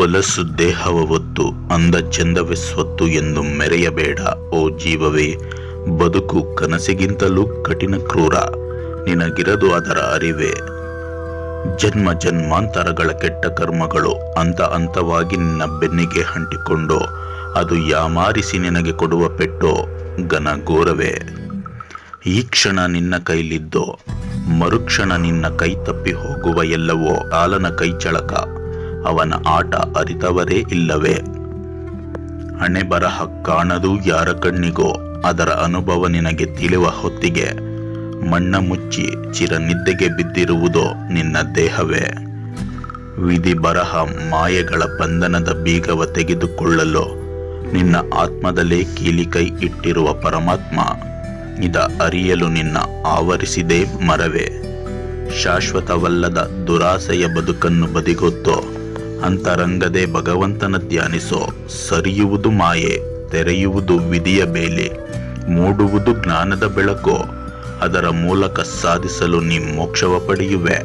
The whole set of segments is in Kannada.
ಒಲಸು ದೇಹವ ಒತ್ತು ಅಂದ ಚಂದವೇ ಸ್ವತ್ತು ಎಂದು ಮೆರೆಯಬೇಡ ಓ ಜೀವವೇ. ಬದುಕು ಕನಸಿಗಿಂತಲೂ ಕಠಿಣ ಕ್ರೂರ, ನಿನಗಿರದು ಅದರ ಅರಿವೇ. ಜನ್ಮ ಜನ್ಮಾಂತರಗಳ ಕೆಟ್ಟ ಕರ್ಮಗಳು ಹಂತವಾಗಿ ನಿನ್ನ ಬೆನ್ನಿಗೆ ಅಂಟಿಕೊಂಡು ಅದು ಯಾಮಾರಿಸಿ ನಿನಗೆ ಕೊಡುವ ಪೆಟ್ಟೋ ಘನಘೋರವೇ. ಈ ಕ್ಷಣ ನಿನ್ನ ಕೈಲಿದ್ದೋ ಮರುಕ್ಷಣ ನಿನ್ನ ಕೈ ತಪ್ಪಿ ಹೋಗುವ ಎಲ್ಲವೋ ಕಾಲನ ಕೈಚಳಕ, ಅವನ ಆಟ ಅರಿತವರೇ ಇಲ್ಲವೇ. ಹಣೆ ಬರಹ ಕಾಣದು ಯಾರ ಕಣ್ಣಿಗೋ, ಅದರ ಅನುಭವ ನಿನಗೆ ತಿಳಿವ ಹೊತ್ತಿಗೆ ಮಣ್ಣ ಮುಚ್ಚಿ ಚಿರನಿದ್ದೆಗೆ ಬಿದ್ದಿರುವುದೋ ನಿನ್ನ ದೇಹವೇ. ವಿಧಿ ಬರಹ ಮಾಯೆಗಳ ಬಂಧನದ ಬೀಗವ ತೆಗೆದುಕೊಳ್ಳಲು ನಿನ್ನ ಆತ್ಮದಲ್ಲೇ ಕೀಲಿಕೈ ಇಟ್ಟಿರುವ ಪರಮಾತ್ಮ ಇದ ಅರಿಯಲು ನಿನ್ನ ಆವರಿಸಿದೆ ಮರವೇ. ಶಾಶ್ವತವಲ್ಲದ ದುರಾಸೆಯ ಬದುಕನ್ನು ಬದಿಗೊತ್ತೋ ಅಂತರಂಗದೇ ಭಗವಂತನ ಧ್ಯಾನಿಸೋ. ಸರಿಯುವುದು ಮಾಯೆ, ತೆರೆಯುವುದು ವಿಧಿಯ ಬೇಲಿ, ಮೂಡುವುದು ಜ್ಞಾನದ ಬೆಳಕೋ, ಅದರ ಮೂಲಕ ಸಾಧಿಸಲು ನೀ ಮೋಕ್ಷವ ಪಡೆಯುವೆ.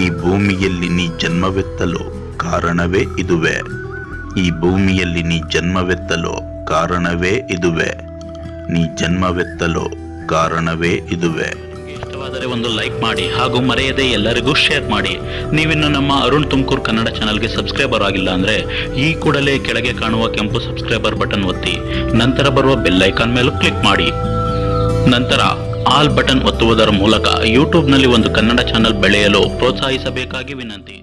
ಈ ಭೂಮಿಯಲ್ಲಿ ನೀ ಜನ್ಮವೆತ್ತಲು ಕಾರಣವೇ ಇದುವೆ. ಈ ಭೂಮಿಯಲ್ಲಿ ನೀ ಜನ್ಮವೆತ್ತಲು ಕಾರಣವೇ ಇದುವೆ. ನೀ ಜನ್ಮವೆತ್ತಲು ಕಾರಣವೇ ಇದುವೆ. ಇಷ್ಟವಾದರೆ ಒಂದು ಲೈಕ್ ಮಾಡಿ ಹಾಗೂ ಮರೆಯದೆ ಎಲ್ಲರಿಗೂ ಶೇರ್ ಮಾಡಿ. ನೀವಿನ್ನು ನಮ್ಮ ಅರುಣ್ ತುಮಕೂರು ಕನ್ನಡ ಚಾನಲ್ಗೆ ಸಬ್ಸ್ಕ್ರೈಬರ್ ಆಗಿಲ್ಲ ಅಂದರೆ ಈ ಕೂಡಲೇ ಕೆಳಗೆ ಕಾಣುವ ಕೆಂಪು ಸಬ್ಸ್ಕ್ರೈಬರ್ ಬಟನ್ ಒತ್ತಿ, ನಂತರ ಬರುವ ಬೆಲ್ ಐಕಾನ್ ಮೇಲೂ ಕ್ಲಿಕ್ ಮಾಡಿ. ನಂತರ ಆಲ್ ಬಟನ್ ಒತ್ತುವುದರ ಮೂಲಕ ಯೂಟ್ಯೂಬ್ನಲ್ಲಿ ಒಂದು ಕನ್ನಡ ಚಾನಲ್ ಬೆಳೆಯಲು ಪ್ರೋತ್ಸಾಹಿಸಬೇಕಾಗಿ ವಿನಂತಿ.